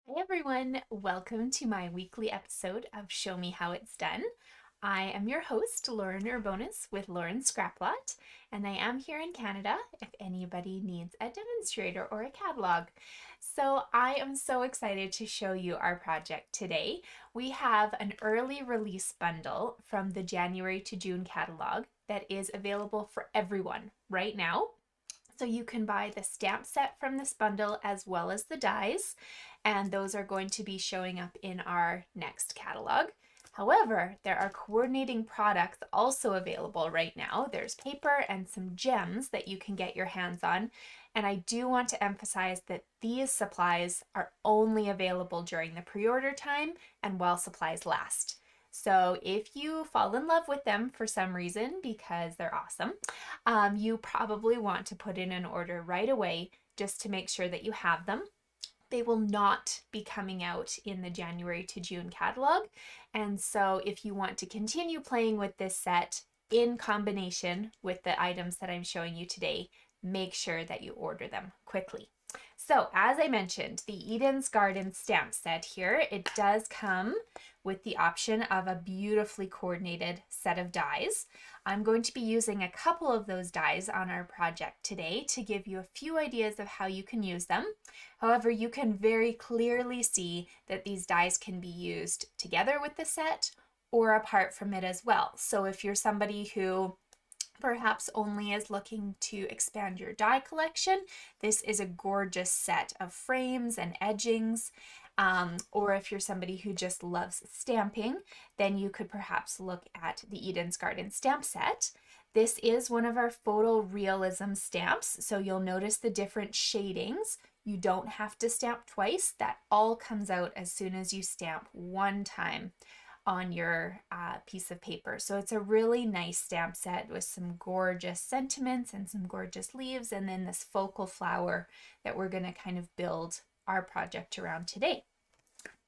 Hey everyone, welcome to my weekly episode of Show Me How It's Done. I am your host, Lauren Urbonis with Lauren Scraplot, and I am here in Canada if anybody needs a demonstrator or a catalog. So I am so excited to show you our project today. We have an early release bundle from the January to June catalog that is available for everyone right now. So you can buy the stamp set from this bundle as well as the dies, and those are going to be showing up in our next catalog. However, there are coordinating products also available right now. There's paper and some gems that you can get your hands on. And I do want to emphasize that these supplies are only available during the pre-order time and while supplies last. So if you fall in love with them for some reason because they're awesome, you probably want to put in an order right away just to make sure that you have them. They will not be coming out in the January to June catalog. And so if you want to continue playing with this set in combination with the items that I'm showing you today, make sure that you order them quickly. So as I mentioned, the Eden's Garden stamp set here, it does come with the option of a beautifully coordinated set of dies. I'm going to be using a couple of those dies on our project today to give you a few ideas of how you can use them. However, you can very clearly see that these dies can be used together with the set or apart from it as well. So if you're somebody who perhaps only is looking to expand your die collection, this is a gorgeous set of frames and edgings. Or if you're somebody who just loves stamping, then you could perhaps look at the Eden's Garden stamp set. This is one of our photorealism stamps, so you'll notice the different shadings. You don't have to stamp twice. That all comes out as soon as you stamp one time on your piece of paper. So it's a really nice stamp set with some gorgeous sentiments and some gorgeous leaves, and then this focal flower that we're going to kind of build our project around today.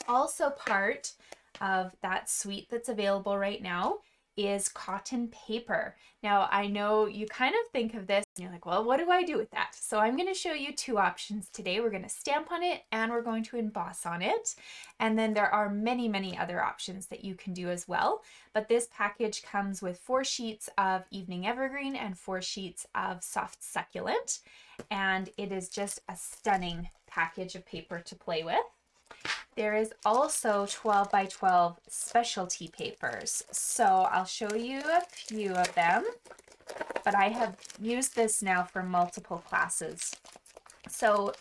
Also part of that suite that's available right now is cotton paper. Now I know you kind of think of this and you're like, well, what do I do with that? So I'm going to show you two options today. We're going to stamp on it and we're going to emboss on it. And then there are many other options that you can do as well. But this package comes with 4 sheets of Evening Evergreen and 4 sheets of Soft Succulent. And it is just a stunning package of paper to play with. There is also 12 by 12 specialty papers. So I'll show you a few of them, but I have used this now for multiple classes. So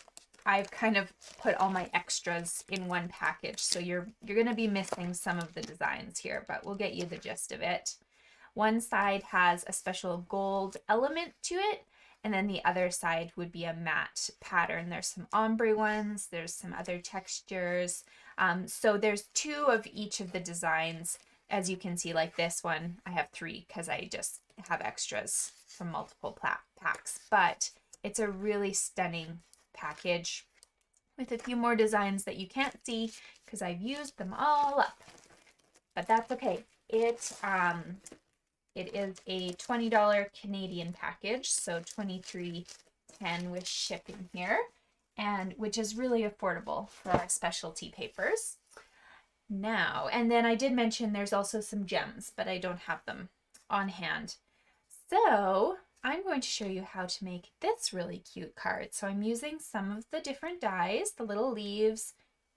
I've kind of put all my extras in one package. So you're going to be missing some of the designs here, but we'll get you the gist of it. One side has a special gold element to it, and then the other side would be a matte pattern. There's some ombre ones, there's some other textures. So there's 2 of each of the designs. As you can see, like this one, I have 3 because I just have extras from multiple packs. But it's a really stunning package with a few more designs that you can't see because I've used them all up. But that's okay. It is a $20 Canadian package, so $23.10 with shipping here, and which is really affordable for our specialty papers. Now, and then I did mention there's also some gems, but I don't have them on hand. So I'm going to show you how to make this really cute card. So I'm using some of the different dies, the little leaves,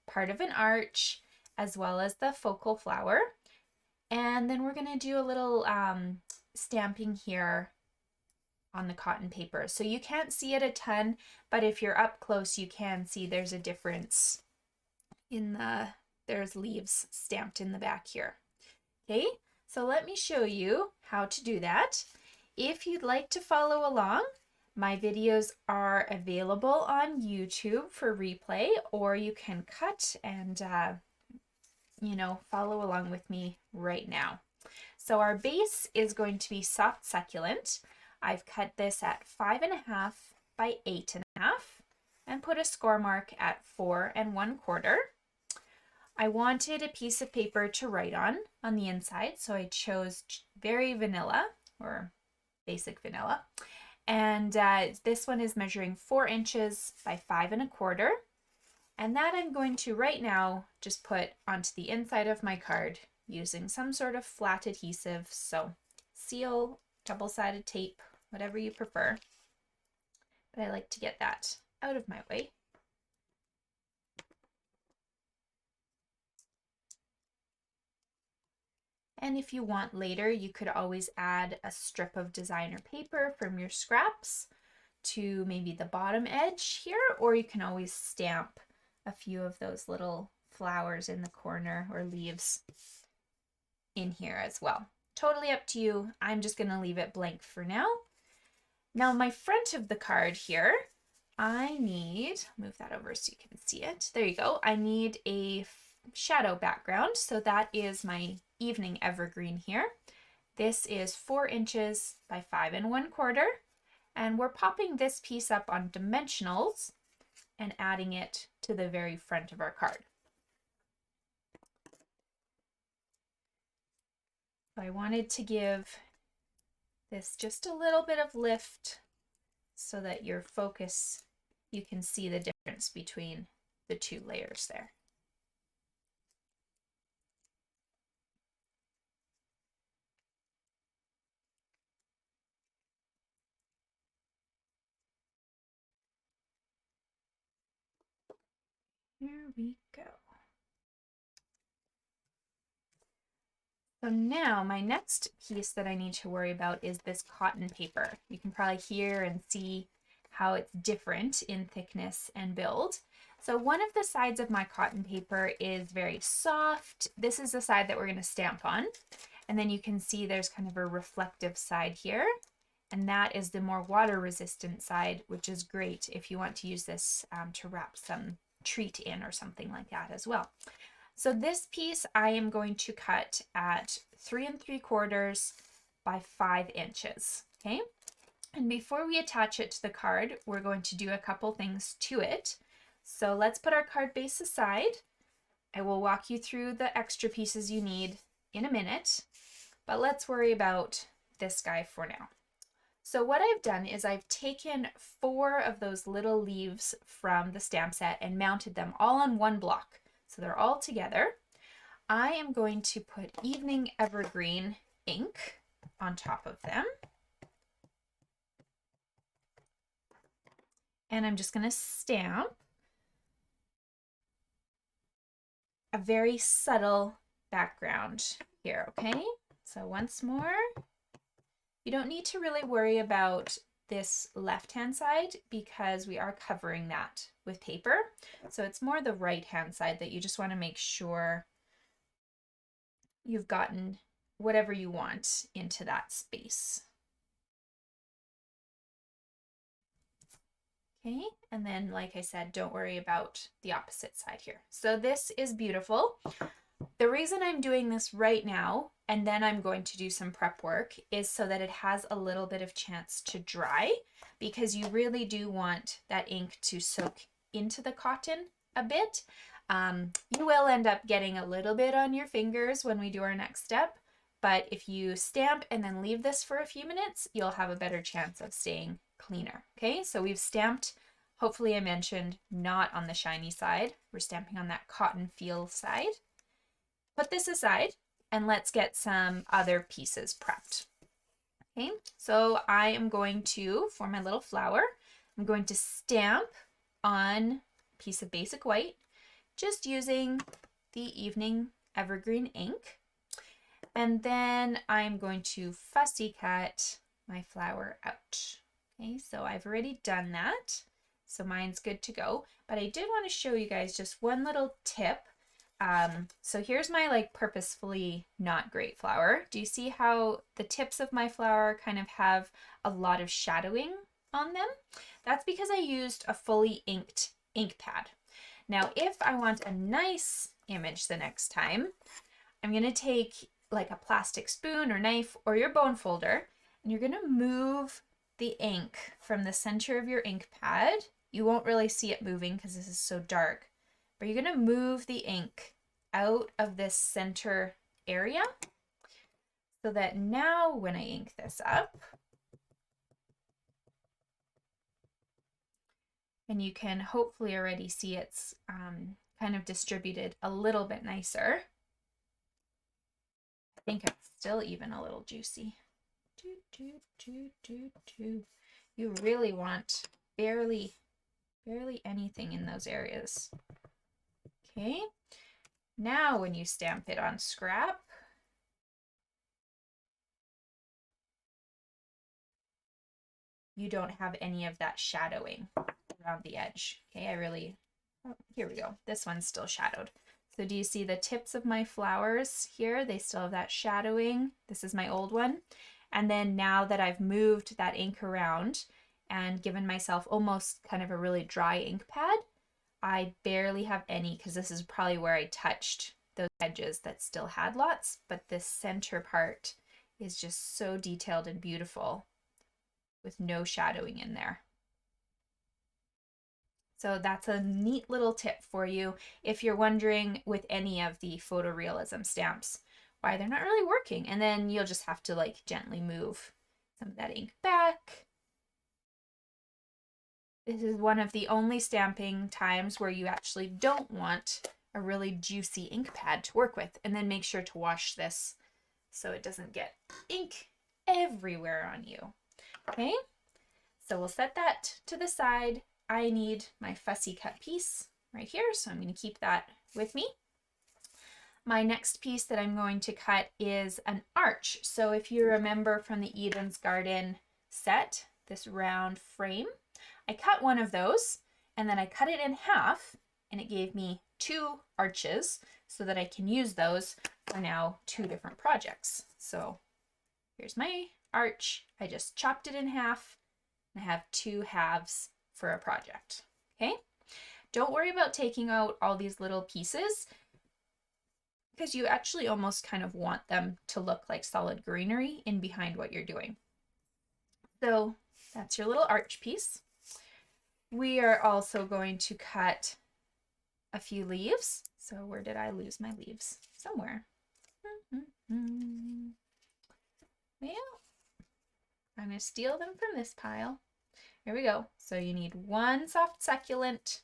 part of an arch, as well as the focal flower. And then we're going to do a little stamping here on the cotton paper. So you can't see it a ton, but if you're up close, you can see there's a difference in there's leaves stamped in the back here. Okay, so let me show you how to do that. If you'd like to follow along, my videos are available on YouTube for replay, or you can cut and follow along with me right now. So our base is going to be Soft Succulent. I've cut this at 5.5 by 8.5 and put a score mark at 4 1/4. I wanted a piece of paper to write on the inside, so I chose very vanilla or basic vanilla. And this one is measuring 4 inches by 5 1/4. And that I'm going to right now just put onto the inside of my card using some sort of flat adhesive. So seal, double-sided tape, whatever you prefer. But I like to get that out of my way. And if you want later, you could always add a strip of designer paper from your scraps to maybe the bottom edge here, or you can always stamp a few of those little flowers in the corner or leaves in here as well. Totally up to you. I'm just going to leave it blank for now. Now my front of the card here, I need, move that over so you can see it. There you go. I need a shadow background. So that is my evening evergreen here. This is 4 inches by 5 1/4. And we're popping this piece up on dimensionals and adding it to the very front of our card. So I wanted to give this just a little bit of lift so that your focus, you can see the difference between the 2 layers there. Here we go. So now my next piece that I need to worry about is this cotton paper. You can probably hear and see how it's different in thickness and build. So one of the sides of my cotton paper is very soft. This is the side that we're going to stamp on. And then you can see there's kind of a reflective side here. And that is the more water resistant side, which is great if you want to use this to wrap some treat in or something like that as well. So this piece I am going to cut at 3 3/4 by 5 inches, okay? And before we attach it to the card, we're going to do a couple things to it. So let's put our card base aside. I will walk you through the extra pieces you need in a minute, but let's worry about this guy for now. So what I've done is I've taken 4 of those little leaves from the stamp set and mounted them all on one block. So they're all together. I am going to put Evening Evergreen ink on top of them. And I'm just going to stamp a very subtle background here, okay? So once more, you don't need to really worry about this left-hand side because we are covering that with paper. So it's more the right-hand side that you just want to make sure you've gotten whatever you want into that space. Okay, and then like I said, don't worry about the opposite side here. So this is beautiful. The reason I'm doing this right now, and then I'm going to do some prep work, is so that it has a little bit of chance to dry, because you really do want that ink to soak into the cotton a bit. You will end up getting a little bit on your fingers when we do our next step, but if you stamp and then leave this for a few minutes, you'll have a better chance of staying cleaner. Okay, so we've stamped, hopefully I mentioned, not on the shiny side. We're stamping on that cotton feel side. Put this aside and let's get some other pieces prepped. Okay, so I am going to, for my little flower, I'm going to stamp on a piece of basic white, just using the Evening Evergreen ink. And then I'm going to fussy cut my flower out. Okay, so I've already done that. So mine's good to go. But I did want to show you guys just one little tip. So here's my like purposefully not great flower. Do you see how the tips of my flower kind of have a lot of shadowing on them? That's because I used a fully inked ink pad. Now, if I want a nice image the next time, I'm going to take like a plastic spoon or knife or your bone folder, and you're going to move the ink from the center of your ink pad. You won't really see it moving because this is so dark, but you're going to move the ink out of this center area so that now when I ink this up, and you can hopefully already see it's kind of distributed a little bit nicer. I think it's still even a little juicy. You really want barely anything in those areas. Okay, now when you stamp it on scrap, you don't have any of that shadowing around the edge. Okay, oh, here we go. This one's still shadowed. So do you see the tips of my flowers here? They still have that shadowing. This is my old one. And then now that I've moved that ink around and given myself almost kind of a really dry ink pad, I barely have any, because this is probably where I touched those edges that still had lots, but this center part is just so detailed and beautiful with no shadowing in there. So that's a neat little tip for you if you're wondering with any of the photorealism stamps why they're not really working. And then you'll just have to like gently move some of that ink back. This is one of the only stamping times where you actually don't want a really juicy ink pad to work with. And then make sure to wash this so it doesn't get ink everywhere on you. Okay, so we'll set that to the side. I need my fussy cut piece right here, so I'm going to keep that with me. My next piece that I'm going to cut is an arch. So if you remember from the Eden's Garden set, this round frame, I cut one of those and then I cut it in half, and it gave me 2 arches so that I can use those for now 2 different projects. So here's my arch. I just chopped it in half and I have 2 halves for a project. Okay, don't worry about taking out all these little pieces, because you actually almost kind of want them to look like solid greenery in behind what you're doing. So that's your little arch piece. We are also going to cut a few leaves. So where did I lose my leaves? Somewhere. Well, I'm going to steal them from this pile. Here we go. So you need 1 soft succulent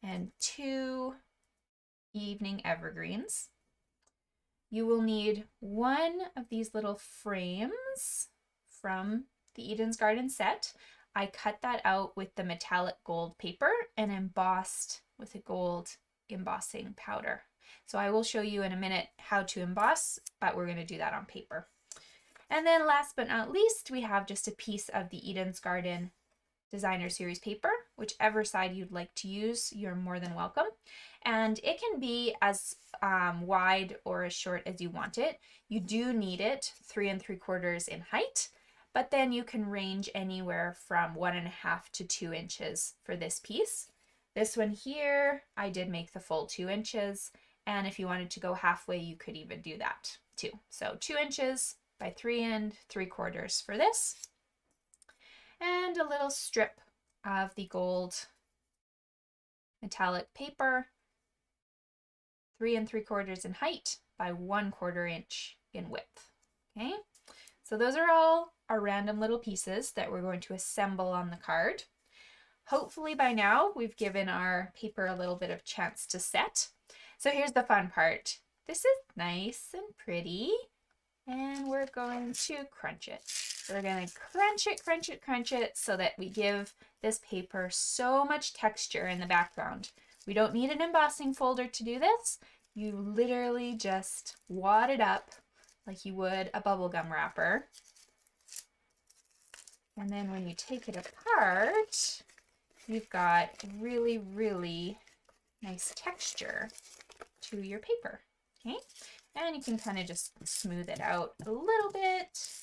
and 2 evening evergreens. You will need 1 of these little frames from the Eden's Garden set. I cut that out with the metallic gold paper and embossed with a gold embossing powder. So I will show you in a minute how to emboss, but we're going to do that on paper. And then last but not least, we have just a piece of the Eden's Garden Designer Series paper. Whichever side you'd like to use, you're more than welcome. And it can be as wide or as short as you want it. You do need it 3 3/4 in height, but then you can range anywhere from 1.5 to 2 inches for this piece. This one here, I did make the full 2 inches, and if you wanted to go halfway, you could even do that too. So 2 inches by 3 3/4 for this. And a little strip of the gold metallic paper, 3 3/4 in height by 1/4 inch in width. Okay, so those are all our random little pieces that we're going to assemble on the card. Hopefully by now we've given our paper a little bit of chance to set. So here's the fun part. This is nice and pretty, and we're going to crunch it. We're going to crunch it so that we give this paper so much texture in the background. We don't need an embossing folder to do this. You literally just wad it up like you would a bubblegum wrapper. And then when you take it apart, you've got really, really nice texture to your paper. Okay, and you can kind of just smooth it out a little bit.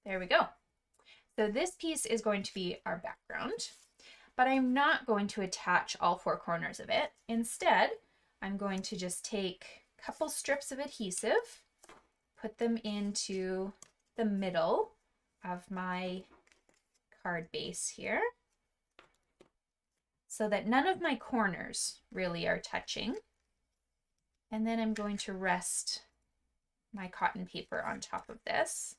There we go. So this piece is going to be our background, but I'm not going to attach all 4 corners of it. Instead, I'm going to just take a couple strips of adhesive, put them into the middle of my card base here, so that none of my corners really are touching. And then I'm going to rest my cotton paper on top of this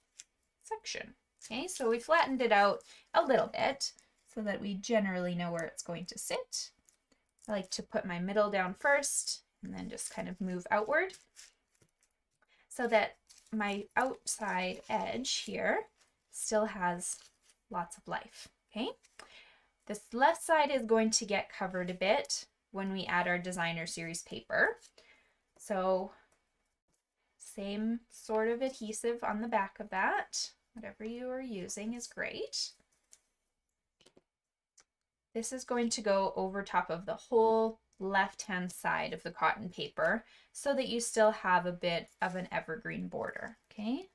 section. Okay, so we flattened it out a little bit, so that we generally know where it's going to sit. I like to put my middle down first and then just kind of move outward so that my outside edge here still has lots of life, okay? This left side is going to get covered a bit when we add our designer series paper. So same sort of adhesive on the back of that. Whatever you are using is great. This is going to go over top of the whole left-hand side of the cotton paper so that you still have a bit of an evergreen border, okay?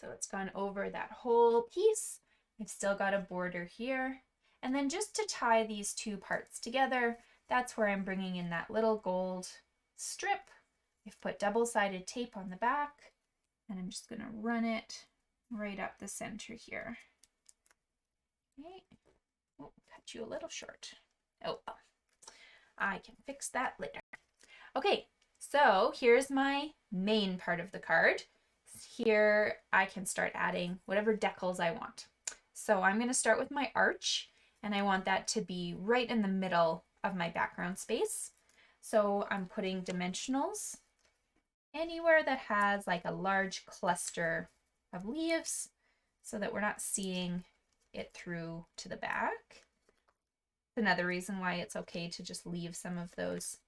So it's gone over that whole piece. I've still got a border here. And then just to tie these two parts together, that's where I'm bringing in that little gold strip. I've put double-sided tape on the back, and I'm just going to run it right up the center here. Okay. Oh, cut you a little short. Oh, well, I can fix that later. Okay, so here's my main part of the card. Here I can start adding whatever decals I want. So I'm going to start with my arch, and I want that to be right in the middle of my background space. So I'm putting dimensionals anywhere that has like a large cluster of leaves so that we're not seeing it through to the back. Another reason why it's okay to just leave some of those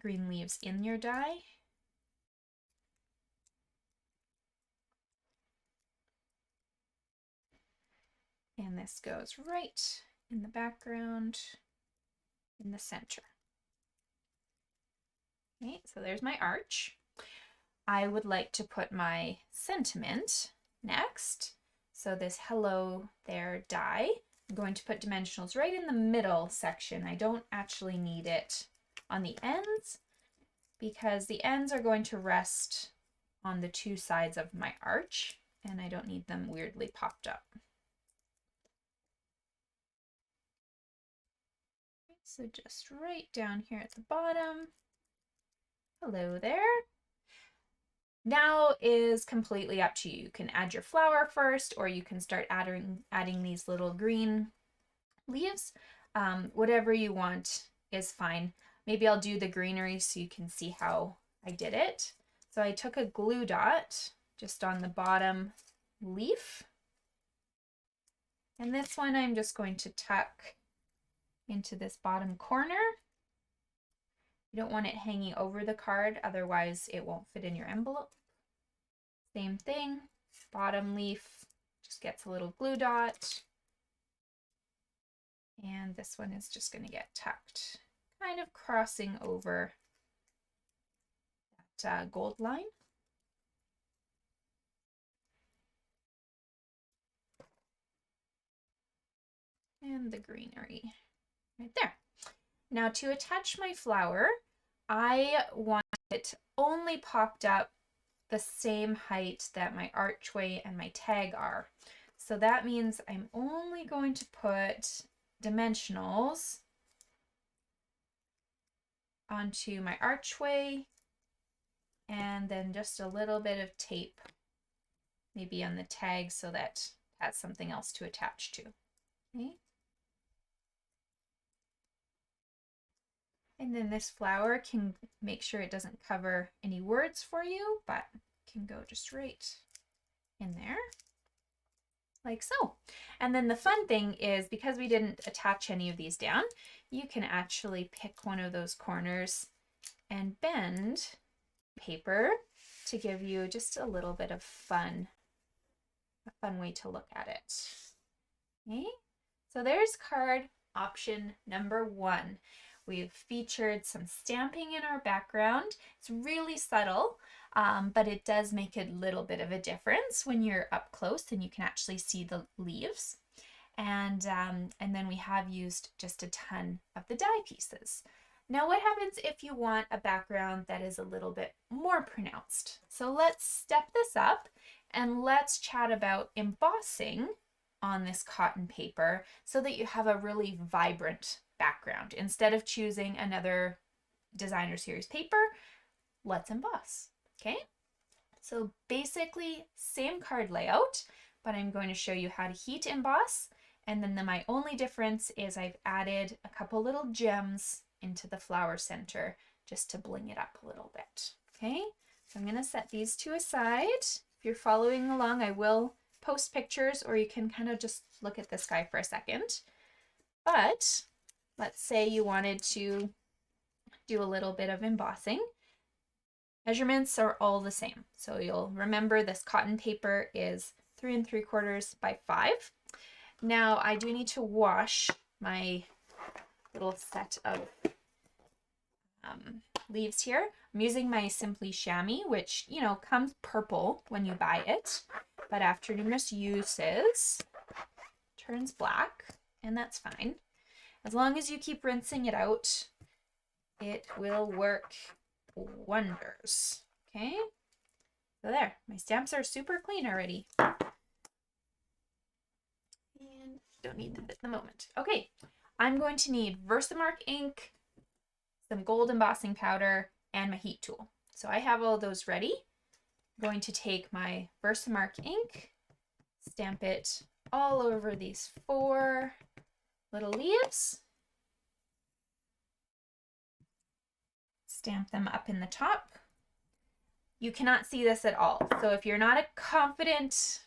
green leaves in your die. And this goes right in the background, in the center. Okay, so there's my arch. I would like to put my sentiment next. So this hello there die. I'm going to put dimensionals right in the middle section. I don't actually need it on the ends because the ends are going to rest on the two sides of my arch and I don't need them weirdly popped up. So just right down here at the bottom. Hello there. Now is completely up to you. You can add your flower first, or you can start adding these little green leaves. Whatever you want is fine. Maybe I'll do the greenery so you can see how I did it. So I took a glue dot just on the bottom leaf. And this one I'm just going to tuck into this bottom corner. You don't want it hanging over the card, otherwise it won't fit in your envelope. Same thing, bottom leaf just gets a little glue dot. And this one is just going to get tucked, kind of crossing over that gold line. And the greenery right there. Now to attach my flower, I want it only popped up the same height that my archway and my tag are. So that means I'm only going to put dimensionals onto my archway and then just a little bit of tape maybe on the tag so that it has something else to attach to. Okay. And then this flower can make sure it doesn't cover any words for you, but can go just right in there, like so. And then the fun thing is, because we didn't attach any of these down, you can actually pick one of those corners and bend paper to give you just a little bit of fun, a fun way to look at it. Okay, so there's card option number 1. We've featured some stamping in our background. It's really subtle, but it does make a little bit of a difference when you're up close and you can actually see the leaves. And then we have used just a ton of the die pieces. Now what happens if you want a background that is a little bit more pronounced? So let's step this up and let's chat about embossing on this cotton paper so that you have a really vibrant background. Instead of choosing another designer series paper, let's emboss. Okay, So basically same card layout, but I'm going to show you how to heat emboss. And then my only difference is I've added a couple little gems into the flower center just to bling it up a little bit. Okay, so I'm going to set these two aside. If you're following along, I will post pictures, or you can kind of just look at this guy for a second. But let's say you wanted to do a little bit of embossing. Measurements are all the same. So you'll remember this cotton paper is 3 3/4 by 5. Now I do need to wash my little set of leaves here. I'm using my Simply Chamois, which, you know, comes purple when you buy it, but after numerous uses turns black, and that's fine. As long as you keep rinsing it out, it will work wonders. Okay, so there, my stamps are super clean already. And don't need them at the moment. Okay, I'm going to need Versamark ink, some gold embossing powder, and my heat tool. So I have all those ready. I'm going to take my Versamark ink, stamp it all over these 4 little leaves, stamp them up in the top. You cannot see this at all. So if you're not a confident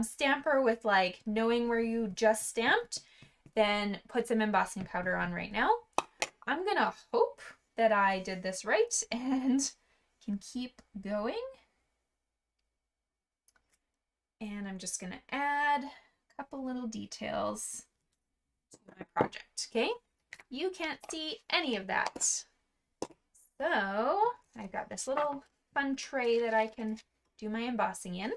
stamper with like knowing where you just stamped, then put some embossing powder on right now. I'm gonna hope that I did this right and can keep going. And I'm just gonna add a couple little details to my project, okay? You can't see any of that. So I've got this little fun tray that I can do my embossing in.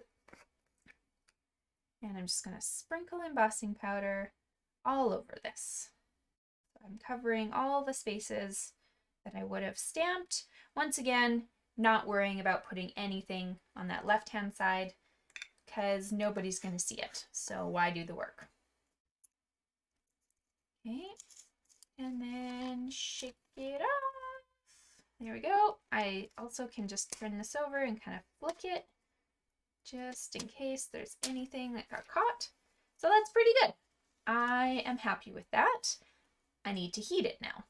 And I'm just gonna sprinkle embossing powder all over this. So I'm covering all the spaces that I would have stamped. Once again, not worrying about putting anything on that left-hand side because nobody's gonna see it. So why do the work? Okay, and then shake it off. There we go. I also can just turn this over and kind of flick it just in case there's anything that got caught. So that's pretty good. I am happy with that. I need to heat it now.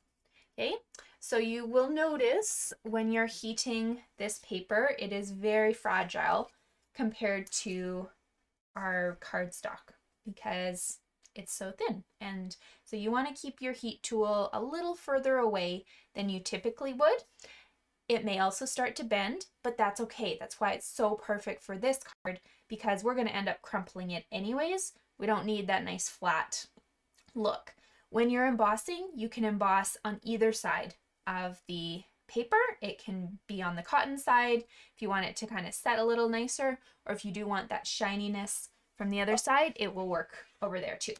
Okay, so you will notice when you're heating this paper, it is very fragile compared to our cardstock because it's so thin. And so you want to keep your heat tool a little further away than you typically would. It may also start to bend, but that's okay. That's why it's so perfect for this card, because we're going to end up crumpling it anyways. We don't need that nice flat look. When you're embossing, you can emboss on either side of the paper. It can be on the cotton side if you want it to kind of set a little nicer, or if you do want that shininess from the other side, it will work over there too.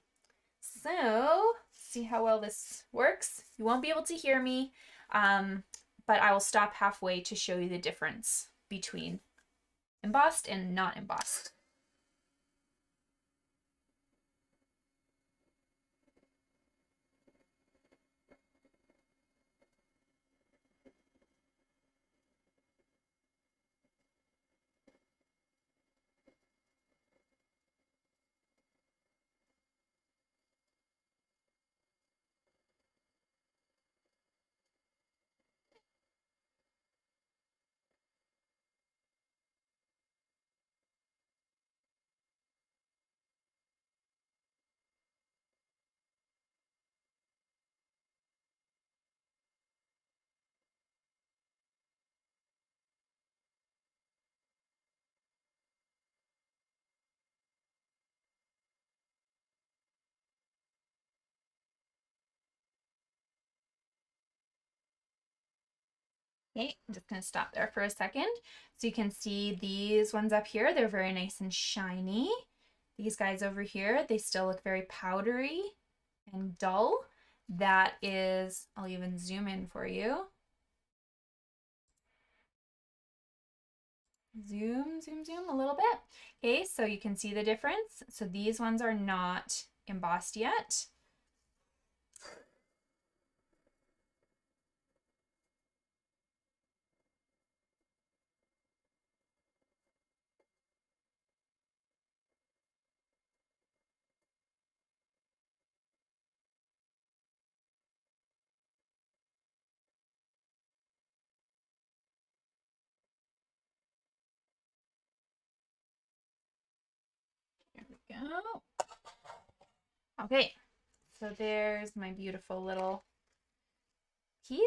So, see how well this works. You won't be able to hear me, but I will stop halfway to show you the difference between embossed and not embossed. Okay, I'm just going to stop there for a second. So you can see these ones up here, they're very nice and shiny. These guys over here, they still look very powdery and dull. That is, I'll even zoom in for you. Zoom, zoom, zoom a little bit. Okay, so you can see the difference. So these ones are not embossed yet. go. Okay, so there's my beautiful little piece.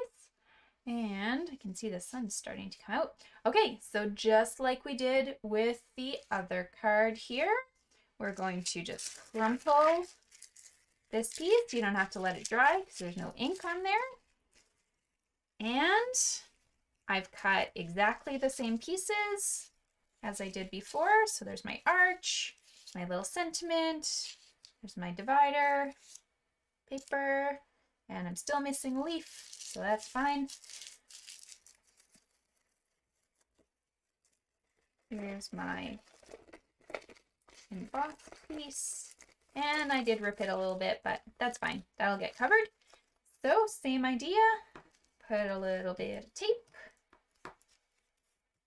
And I can see the sun's starting to come out. Okay, so just like we did with the other card here, we're going to just crumple this piece. You don't have to let it dry because there's no ink on there. And I've cut exactly the same pieces as I did before. So there's my arch, my little sentiment, there's my divider, paper, and I'm still missing a leaf, so that's fine. Here's my embossed piece, and I did rip it a little bit, but that's fine. That'll get covered. So same idea, put a little bit of tape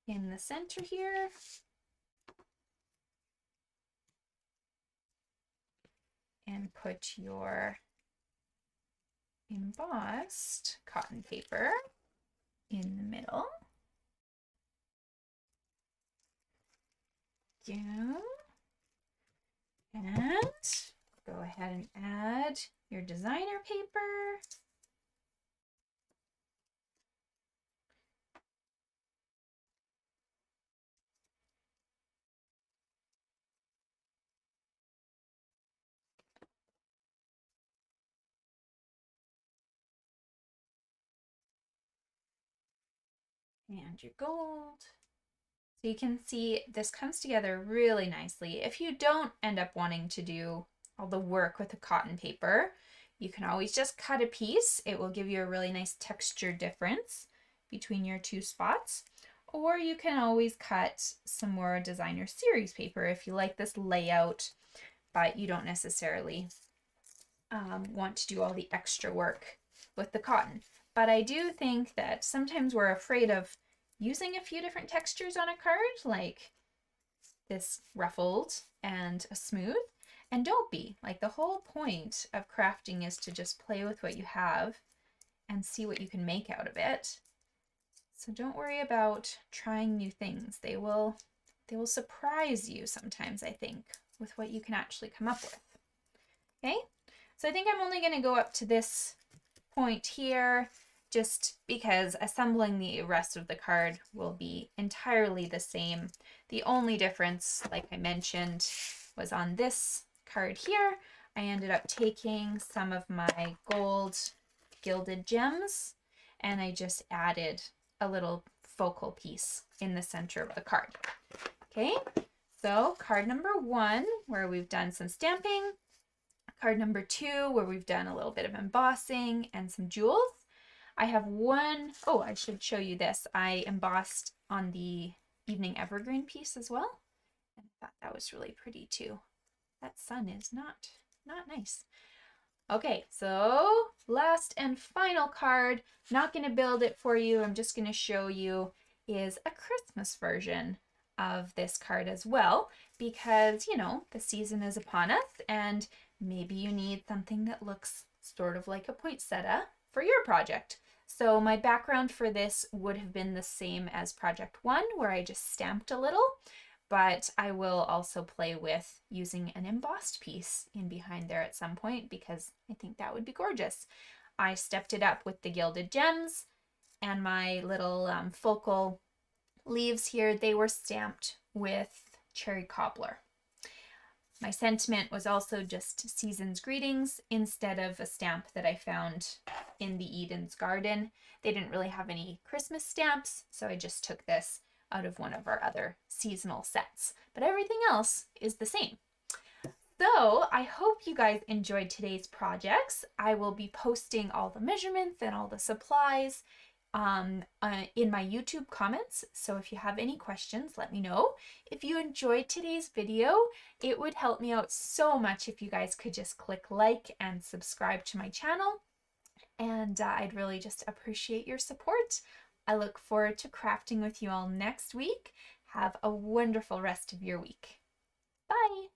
in the center here. And put your embossed cotton paper in the middle. Yeah. And go ahead and add your designer paper. And your gold. So you can see this comes together really nicely. If you don't end up wanting to do all the work with the cotton paper, you can always just cut a piece. It will give you a really nice texture difference between your two spots. Or you can always cut some more designer series paper if you like this layout, but you don't necessarily want to do all the extra work with the cotton. But I do think that sometimes we're afraid of using a few different textures on a card, like this ruffled and a smooth. And don't be. Like, the whole point of crafting is to just play with what you have and see what you can make out of it. So don't worry about trying new things. They will surprise you sometimes, I think, with what you can actually come up with. Okay, so I think I'm only going to go up to this point here, just because assembling the rest of the card will be entirely the same. The only difference, like I mentioned, was on this card here. I ended up taking some of my gold gilded gems and I just added a little focal piece in the center of the card. Okay, so card number 1, where we've done some stamping. Card number 2, where we've done a little bit of embossing and some jewels. I have one, oh, I should show you this. I embossed on the evening evergreen piece as well. And I thought that was really pretty too. That sun is not nice. Okay, so last and final card, not going to build it for you, I'm just going to show you, is a Christmas version of this card as well, because, you know, the season is upon us and maybe you need something that looks sort of like a poinsettia for your project. So my background for this would have been the same as project 1, where I just stamped a little, but I will also play with using an embossed piece in behind there at some point because I think that would be gorgeous. I stepped it up with the gilded gems and my little focal leaves here, they were stamped with cherry cobbler. My sentiment was also just Season's Greetings instead of a stamp that I found in the Eden's Garden. They didn't really have any Christmas stamps, so I just took this out of one of our other seasonal sets. But everything else is the same. So I hope you guys enjoyed today's projects. I will be posting all the measurements and all the supplies in my YouTube comments. So if you have any questions, let me know. If you enjoyed today's video, it would help me out so much if you guys could just click like and subscribe to my channel. And I'd really just appreciate your support. I look forward to crafting with you all next week. Have a wonderful rest of your week. Bye!